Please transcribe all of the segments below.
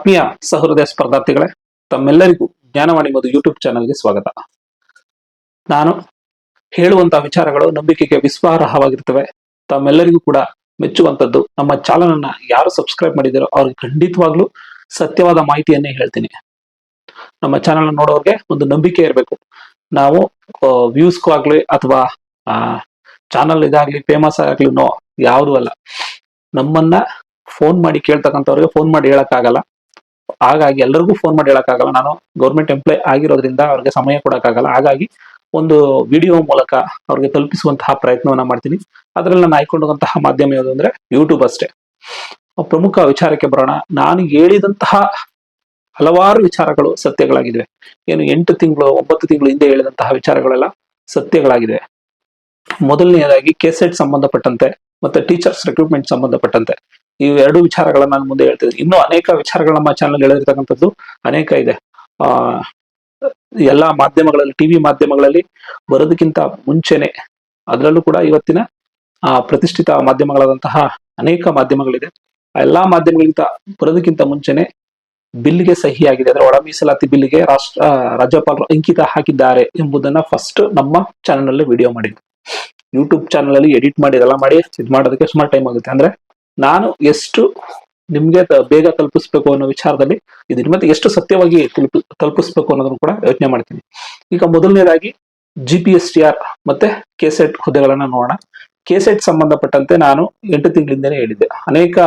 ಆತ್ಮೀಯ ಸಹೃದಯ ಸ್ಪರ್ಧಾರ್ಥಿಗಳೇ, ತಮ್ಮೆಲ್ಲರಿಗೂ ಜ್ಞಾನವಾಣಿ ಮತ್ತು ಯೂಟ್ಯೂಬ್ ಚಾನಲ್ಗೆ ಸ್ವಾಗತ. ನಾನು ಹೇಳುವಂತಹ ವಿಚಾರಗಳು ನಂಬಿಕೆಗೆ ವಿಶ್ವಾಸಾರ್ಹವಾಗಿರ್ತವೆ. ತಮ್ಮೆಲ್ಲರಿಗೂ ಕೂಡ ಮೆಚ್ಚುವಂಥದ್ದು. ನಮ್ಮ ಚಾನಲ್ ಅನ್ನ ಯಾರು ಸಬ್ಸ್ಕ್ರೈಬ್ ಮಾಡಿದಾರೋ ಅವ್ರಿಗೆ ಖಂಡಿತವಾಗ್ಲೂ ಸತ್ಯವಾದ ಮಾಹಿತಿಯನ್ನೇ ಹೇಳ್ತೀನಿ. ನಮ್ಮ ಚಾನಲ್ ನೋಡೋರ್ಗೆ ಒಂದು ನಂಬಿಕೆ ಇರಬೇಕು. ನಾವು ವ್ಯೂಸ್ಗೂ ಆಗ್ಲಿ ಅಥವಾ ಚಾನಲ್ ಇದಾಗ್ಲಿ ಫೇಮಸ್ ಆಗ್ಲಿ ಯಾವುದು ಅಲ್ಲ. ನಮ್ಮನ್ನ ಫೋನ್ ಮಾಡಿ ಕೇಳ್ತಕ್ಕಂಥವ್ರಿಗೆ ಫೋನ್ ಮಾಡಿ ಹೇಳಕ್ಕಾಗಲ್ಲ. ಹಾಗಾಗಿ ಎಲ್ಲರಿಗೂ ಫೋನ್ ಮಾಡಿ ಹೇಳಕ್ಕಾಗಲ್ಲ. ನಾನು ಗೌರ್ಮೆಂಟ್ ಎಂಪ್ಲಾಯ್ ಆಗಿರೋದ್ರಿಂದ ಅವ್ರಿಗೆ ಸಮಯ ಕೊಡಕ್ಕಾಗಲ್ಲ. ಹಾಗಾಗಿ ಒಂದು ವಿಡಿಯೋ ಮೂಲಕ ಅವ್ರಿಗೆ ತಲುಪಿಸುವಂತಹ ಪ್ರಯತ್ನವನ್ನ ಮಾಡ್ತೀನಿ. ಅದರಲ್ಲಿ ನಾನು ಆಯ್ಕೊಂಡಂತಹ ಮಾಧ್ಯಮ ಯಾವುದು ಅಂದ್ರೆ ಯೂಟ್ಯೂಬ್ ಅಷ್ಟೇ. ಪ್ರಮುಖ ವಿಚಾರಕ್ಕೆ ಬರೋಣ. ನಾನು ಹೇಳಿದಂತಹ ಹಲವಾರು ವಿಚಾರಗಳು ಸತ್ಯಗಳಾಗಿವೆ. ಏನು 8 ತಿಂಗಳು 9 ತಿಂಗಳು ಹಿಂದೆ ಹೇಳಿದಂತಹ ವಿಚಾರಗಳೆಲ್ಲ ಸತ್ಯಗಳಾಗಿದೆ. ಮೊದಲನೆಯದಾಗಿ ಕೆಸೆಟ್ ಸಂಬಂಧಪಟ್ಟಂತೆ ಮತ್ತೆ ಟೀಚರ್ಸ್ ರಿಕ್ರೂಟ್ಮೆಂಟ್ ಸಂಬಂಧಪಟ್ಟಂತೆ ಈ ಎರಡು ವಿಚಾರಗಳನ್ನ ನಾನು ಮುಂದೆ ಹೇಳ್ತಿದ್ದೀನಿ. ಇನ್ನೂ ಅನೇಕ ವಿಚಾರಗಳು ನಮ್ಮ ಚಾನಲ್ ಹೇಳಿರ್ತಕ್ಕಂಥದ್ದು ಅನೇಕ ಇದೆ. ಎಲ್ಲಾ ಮಾಧ್ಯಮಗಳಲ್ಲಿ, ಟಿವಿ ಮಾಧ್ಯಮಗಳಲ್ಲಿ ಬರೋದಕ್ಕಿಂತ ಮುಂಚೆನೆ, ಅದರಲ್ಲೂ ಕೂಡ ಇವತ್ತಿನ ಪ್ರತಿಷ್ಠಿತ ಮಾಧ್ಯಮಗಳಾದಂತಹ ಅನೇಕ ಮಾಧ್ಯಮಗಳಿದೆ. ಆ ಎಲ್ಲಾ ಮಾಧ್ಯಮಗಳಿಗಿಂತ ಬರೋದಕ್ಕಿಂತ ಮುಂಚೆನೆ ಬಿಲ್ಗೆ ಸಹಿ ಆಗಿದೆ. ಅಂದ್ರೆ ಒಳ ಮೀಸಲಾತಿ ಬಿಲ್ಗೆ ರಾಜ್ಯಪಾಲರು ಅಂಕಿತ ಹಾಕಿದ್ದಾರೆ ಎಂಬುದನ್ನ ಫಸ್ಟ್ ನಮ್ಮ ಚಾನಲ್ ನಲ್ಲಿ ವಿಡಿಯೋ ಮಾಡಿದ್ವಿ. ಯೂಟ್ಯೂಬ್ ಚಾನಲ್ ಅಲ್ಲಿ ಎಡಿಟ್ ಮಾಡಿ ಇದೆಲ್ಲ ಮಾಡಿ ಇದು ಮಾಡೋದಕ್ಕೆ ಸುಮಾರು ಟೈಮ್ ಆಗುತ್ತೆ. ಅಂದ್ರೆ ನಾನು ಎಷ್ಟು ನಿಮ್ಗೆ ಬೇಗ ತಲುಪಿಸ್ಬೇಕು ಅನ್ನೋ ವಿಚಾರದಲ್ಲಿ ಇದನ್ನ ಮತ್ತೆ ಎಷ್ಟು ಸತ್ಯವಾಗಿ ತಲುಪಿಸ್ಬೇಕು ಅನ್ನೋದನ್ನು ಕೂಡ ಯೋಚನೆ ಮಾಡ್ತೀನಿ. ಈಗ ಮೊದಲನೇದಾಗಿ GPSTR ಮತ್ತೆ ಕೆಸೆಟ್ ಹುದ್ದೆಗಳನ್ನ ನೋಡೋಣ. ಕೆಸೆಟ್ ಸಂಬಂಧಪಟ್ಟಂತೆ ನಾನು 8 ತಿಂಗಳಿಂದನೇ ಹೇಳಿದ್ದೆ. ಅನೇಕ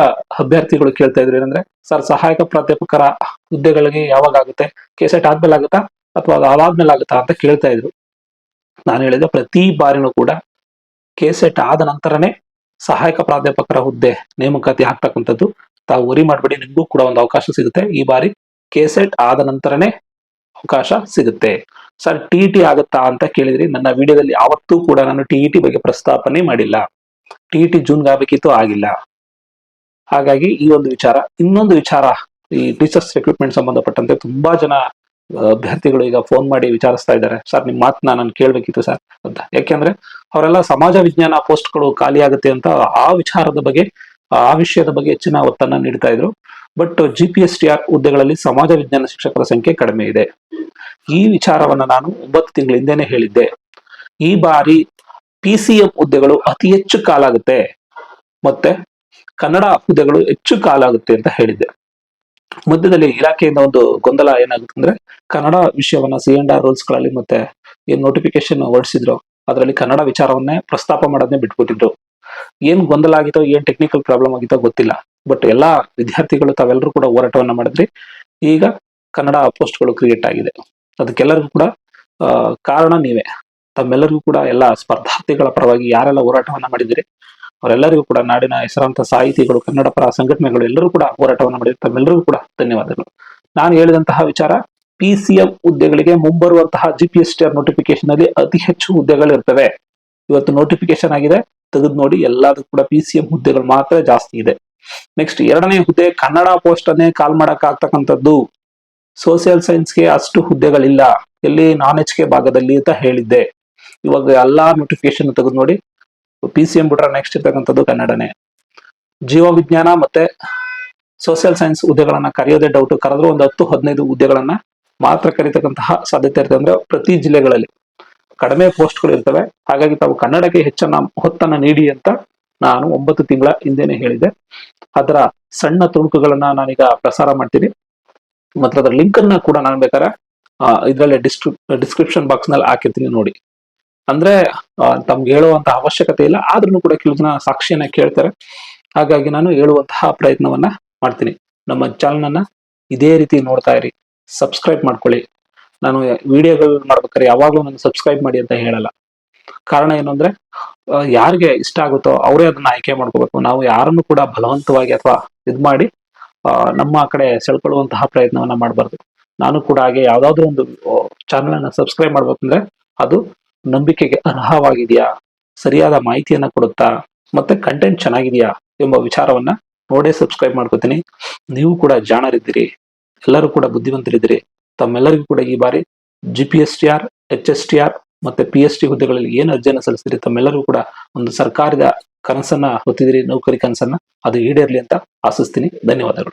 ಅಭ್ಯರ್ಥಿಗಳು ಕೇಳ್ತಾ ಇದ್ರು ಏನಂದ್ರೆ, ಸರ್ ಸಹಾಯಕ ಪ್ರಾಧ್ಯಾಪಕರ ಹುದ್ದೆಗಳಿಗೆ ಯಾವಾಗ ಆಗುತ್ತೆ, ಕೆಸೆಟ್ ಆದ್ಮೇಲೆ ಆಗುತ್ತಾ ಅಥವಾ ಅದಾದ್ಮೇಲೆ ಆಗುತ್ತಾ ಅಂತ ಕೇಳ್ತಾ ಇದ್ರು. ನಾನು ಹೇಳಿದೆ ಪ್ರತಿ ಬಾರಿನೂ ಕೂಡ ಕೆಸೆಟ್ ಆದ ನಂತರನೇ ಸಹಾಯಕ ಪ್ರಾಧ್ಯಾಪಕರ ಹುದ್ದೆ ನೇಮಕಾತಿ ಆಗ್ತಕ್ಕಂಥದ್ದು. ತಾವು ವರಿ ಮಾಡಬೇಡಿ, ನಿಮಗೂ ಕೂಡ ಒಂದು ಅವಕಾಶ ಸಿಗುತ್ತೆ. ಈ ಬಾರಿ ಕೆಸೆಟ್ ಆದ ನಂತರನೇ ಅವಕಾಶ ಸಿಗುತ್ತೆ. ಸರ್ TET ಆಗುತ್ತಾ ಅಂತ ಕೇಳಿದ್ರಿ. ನನ್ನ ವಿಡಿಯೋದಲ್ಲಿ ಯಾವತ್ತೂ ಕೂಡ ನಾನು TET ಬಗ್ಗೆ ಪ್ರಸ್ತಾಪನೆ ಮಾಡಿಲ್ಲ. TET ಜೂನ್ಗೆ ಆಗಬೇಕಿತ್ತು, ಆಗಿಲ್ಲ. ಹಾಗಾಗಿ ಈ ಒಂದು ವಿಚಾರ. ಇನ್ನೊಂದು ವಿಚಾರ, ಈ ಟೀಚರ್ಸ್ ರಿಕ್ರೂಟ್ಮೆಂಟ್ ಸಂಬಂಧಪಟ್ಟಂತೆ ತುಂಬಾ ಜನ ಅಭ್ಯರ್ಥಿಗಳು ಈಗ ಫೋನ್ ಮಾಡಿ ವಿಚಾರಿಸ್ತಾ ಇದ್ದಾರೆ, ಸರ್ ನಿಮ್ ಮಾತನ್ನ ನಾನು ಕೇಳ್ಬೇಕಿತ್ತು ಸರ್ ಅಂತ. ಯಾಕೆಂದ್ರೆ ಅವರೆಲ್ಲ ಸಮಾಜ ವಿಜ್ಞಾನ ಪೋಸ್ಟ್ಗಳು ಖಾಲಿ ಆಗುತ್ತೆ ಅಂತ ಆ ವಿಚಾರದ ಬಗ್ಗೆ, ಆ ವಿಷಯದ ಬಗ್ಗೆ ಹೆಚ್ಚಿನ ಒತ್ತನ್ನ ನೀಡ್ತಾ ಇದ್ರು. ಬಟ್ GPSTR ಹುದ್ದೆಗಳಲ್ಲಿ ಸಮಾಜ ವಿಜ್ಞಾನ ಶಿಕ್ಷಕರ ಸಂಖ್ಯೆ ಕಡಿಮೆ ಇದೆ. ಈ ವಿಚಾರವನ್ನ ನಾನು 9 ತಿಂಗಳ ಹಿಂದೆನೆ ಹೇಳಿದ್ದೆ. ಈ ಬಾರಿ PCM ಹುದ್ದೆಗಳು ಅತಿ ಹೆಚ್ಚು ಕಾಲಾಗುತ್ತೆ ಮತ್ತೆ ಕನ್ನಡ ಹುದ್ದೆಗಳು ಹೆಚ್ಚು ಕಾಲಾಗುತ್ತೆ ಅಂತ ಹೇಳಿದ್ದೆ. ಮಧ್ಯದಲ್ಲಿ ಇಲಾಖೆಯಿಂದ ಒಂದು ಗೊಂದಲ ಏನಾಗುತ್ತೆ ಅಂದ್ರೆ, ಕನ್ನಡ ವಿಷಯವನ್ನ C&R ರೂಲ್ಸ್ ಗಳಲ್ಲಿ ಮತ್ತೆ ಏನ್ ನೋಟಿಫಿಕೇಶನ್ ಹೊರಡಿಸಿದ್ರು ಅದರಲ್ಲಿ ಕನ್ನಡ ವಿಚಾರವನ್ನೇ ಪ್ರಸ್ತಾಪ ಮಾಡೋದನ್ನೇ ಬಿಟ್ಬಿಟ್ಟಿದ್ರು. ಏನ್ ಗೊಂದಲ ಆಗಿತ್ತೋ, ಏನ್ ಟೆಕ್ನಿಕಲ್ ಪ್ರಾಬ್ಲಮ್ ಆಗಿತ್ತೋ ಗೊತ್ತಿಲ್ಲ. ಬಟ್ ಎಲ್ಲಾ ವಿದ್ಯಾರ್ಥಿಗಳು ತಾವೆಲ್ಲರೂ ಕೂಡ ಹೋರಾಟವನ್ನ ಮಾಡಿದ್ರಿ. ಈಗ ಕನ್ನಡ ಪೋಸ್ಟ್ಗಳು ಕ್ರಿಯೇಟ್ ಆಗಿದೆ. ಅದಕ್ಕೆಲ್ಲರಿಗೂ ಕೂಡ ಕಾರಣ ನೀವೇ. ತಮ್ಮೆಲ್ಲರಿಗೂ ಕೂಡ ಎಲ್ಲ ಸ್ಪರ್ಧಾರ್ಥಿಗಳ ಪರವಾಗಿ ಯಾರೆಲ್ಲ ಹೋರಾಟವನ್ನ ಮಾಡಿದಿರಿ ಅವರೆಲ್ಲರಿಗೂ ಕೂಡ ನಾಡಿನ ಹೆಸರಾಂತ ಸಾಹಿತಿಗಳು, ಕನ್ನಡ ಪರ ಸಂಘಟನೆಗಳು ಎಲ್ಲರೂ ಕೂಡ ಹೋರಾಟವನ್ನ ಮಾಡಿದ್ರು. ತಮ್ಮೆಲ್ಲರಿಗೂ ಕೂಡ ಧನ್ಯವಾದಗಳು. ನಾನು ಹೇಳಿದಂತಹ ವಿಚಾರ, PCM ಹುದ್ದೆಗಳಿಗೆ ಮುಂಬರುವಂತಹ GPSTR ನೋಟಿಫಿಕೇಶನ್ ಅಲ್ಲಿ ಅತಿ ಹೆಚ್ಚು ಹುದ್ದೆಗಳು ಇರ್ತವೆ. ಇವತ್ತು ನೋಟಿಫಿಕೇಶನ್ ಆಗಿದೆ, ತೆಗೆದು ನೋಡಿ. ಎಲ್ಲದೂ ಕೂಡ PCM ಹುದ್ದೆಗಳು ಮಾತ್ರ ಜಾಸ್ತಿ ಇದೆ. ನೆಕ್ಸ್ಟ್ ಎರಡನೇ ಹುದ್ದೆ ಕನ್ನಡ ಪೋಸ್ಟ್ ಅನ್ನೇ ಕಾಲ್ ಮಾಡಕ್ ಆಗ್ತಕ್ಕಂಥದ್ದು. ಸೋಷಿಯಲ್ ಸೈನ್ಸ್ಗೆ ಅಷ್ಟು ಹುದ್ದೆಗಳಿಲ್ಲ, ಎಲ್ಲಿ NaN-HK ಭಾಗದಲ್ಲಿ ಅಂತ ಹೇಳಿದ್ದೆ. ಇವಾಗ ಎಲ್ಲಾ ನೋಟಿಫಿಕೇಶನ್ ತೆಗೆದು ನೋಡಿ. PCM ಬಿಟ್ರೆ ನೆಕ್ಸ್ಟ್ ಇರ್ತಕ್ಕಂಥದ್ದು ಕನ್ನಡನೇ. ಜೀವ ವಿಜ್ಞಾನ ಮತ್ತೆ ಸೋಷಿಯಲ್ ಸೈನ್ಸ್ ಹುದ್ದೆಗಳನ್ನ ಕರೆಯೋದೇ ಡೌಟ್. ಕರೆದ್ರು ಒಂದು 10-15 ಹುದ್ದೆಗಳನ್ನ ಮಾತ್ರ ಕರೀತಕ್ಕಂತಹ ಸಾಧ್ಯತೆ ಇರ್ತದೆ. ಅಂದ್ರೆ ಪ್ರತಿ ಜಿಲ್ಲೆಗಳಲ್ಲಿ ಕಡಿಮೆ ಪೋಸ್ಟ್ಗಳು ಇರ್ತವೆ. ಹಾಗಾಗಿ ತಾವು ಕನ್ನಡಕ್ಕೆ ಹೆಚ್ಚಿನ ಹೊತ್ತನ್ನ ನೀಡಿ ಅಂತ ನಾನು 9 ತಿಂಗಳ ಹಿಂದೆನೆ ಹೇಳಿದ್ದೆ. ಅದರ ಸಣ್ಣ ತುಣುಕುಗಳನ್ನ ನಾನೀಗ ಪ್ರಸಾರ ಮಾಡ್ತೀನಿ. ಮತ್ತೆ ಅದರ ಲಿಂಕ್ ಅನ್ನ ಕೂಡ ನಾನು ಬೇಕಾದ್ರೆ ಇದರಲ್ಲಿ ಡಿಸ್ಕ್ರಿಪ್ಷನ್ ಬಾಕ್ಸ್ ನಲ್ಲಿ ಹಾಕಿರ್ತೀನಿ, ನೋಡಿ. ಅಂದ್ರೆ ತಮ್ಗೆ ಹೇಳುವಂತಹ ಅವಶ್ಯಕತೆ ಇಲ್ಲ, ಆದ್ರೂ ಕೂಡ ಕೆಲವು ಜನ ಸಾಕ್ಷಿಯನ್ನ ಕೇಳ್ತಾರೆ. ಹಾಗಾಗಿ ನಾನು ಹೇಳುವಂತಹ ಪ್ರಯತ್ನವನ್ನ ಮಾಡ್ತೀನಿ. ನಮ್ಮ ಚಾನಲ್ ಅನ್ನ ಇದೇ ರೀತಿ ನೋಡ್ತಾ ಇರಿ, ಸಬ್ಸ್ಕ್ರೈಬ್ ಮಾಡ್ಕೊಳ್ಳಿ. ನಾನು ವಿಡಿಯೋಗಳು ಮಾಡ್ಬೇಕಾದ್ರೆ ಯಾವಾಗ್ಲೂ ನಾನು ಸಬ್ಸ್ಕ್ರೈಬ್ ಮಾಡಿ ಅಂತ ಹೇಳಲ್ಲ. ಕಾರಣ ಏನು ಅಂದ್ರೆ, ಯಾರಿಗೆ ಇಷ್ಟ ಆಗುತ್ತೋ ಅವರೇ ಅದನ್ನ ಆಯ್ಕೆ ಮಾಡ್ಕೋಬೇಕು. ನಾವು ಯಾರನ್ನು ಕೂಡ ಬಲವಂತವಾಗಿ ಅಥವಾ ಇದ್ ಮಾಡಿ ನಮ್ಮ ಕಡೆ ಸೆಳ್ಕೊಳ್ಳುವಂತಹ ಪ್ರಯತ್ನವನ್ನ ಮಾಡಬಾರ್ದು. ನಾನು ಕೂಡ ಹಾಗೆ ಯಾವ್ದಾದ್ರು ಒಂದು ಚಾನಲ್ ಅನ್ನ ಸಬ್ಸ್ಕ್ರೈಬ್ ಮಾಡ್ಬೇಕಂದ್ರೆ ಅದು ನಂಬಿಕೆಗೆ ಅರ್ಹವಾಗಿದೆಯಾ, ಸರಿಯಾದ ಮಾಹಿತಿಯನ್ನ ಕೊಡುತ್ತಾ, ಮತ್ತೆ ಕಂಟೆಂಟ್ ಚೆನ್ನಾಗಿದೆಯಾ ಎಂಬ ವಿಚಾರವನ್ನ ನೋಡೇ ಸಬ್ಸ್ಕ್ರೈಬ್ ಮಾಡ್ಕೋತೀನಿ. ನೀವು ಕೂಡ ಜಾಣರಿದ್ದೀರಿ, ಎಲ್ಲರೂ ಕೂಡ ಬುದ್ಧಿವಂತರಿದ್ದೀರಿ. ತಮ್ಮೆಲ್ಲರಿಗೂ ಕೂಡ ಈ ಬಾರಿ GPSTR, HSTR ಮತ್ತೆ PST ಹುದ್ದೆಗಳಲ್ಲಿ ಏನು ಅರ್ಜಿಯನ್ನು ಸಲ್ಲಿಸಿದ್ರಿ, ತಮ್ಮೆಲ್ಲರಿಗೂ ಕೂಡ ಒಂದು ಸರ್ಕಾರದ ಕನಸನ್ನ ಹೊತ್ತಿದಿರಿ, ನೌಕರಿ ಕನಸನ್ನ. ಅದು ಈಡೇರ್ಲಿ ಅಂತ ಆಶಿಸ್ತೀನಿ. ಧನ್ಯವಾದಗಳು.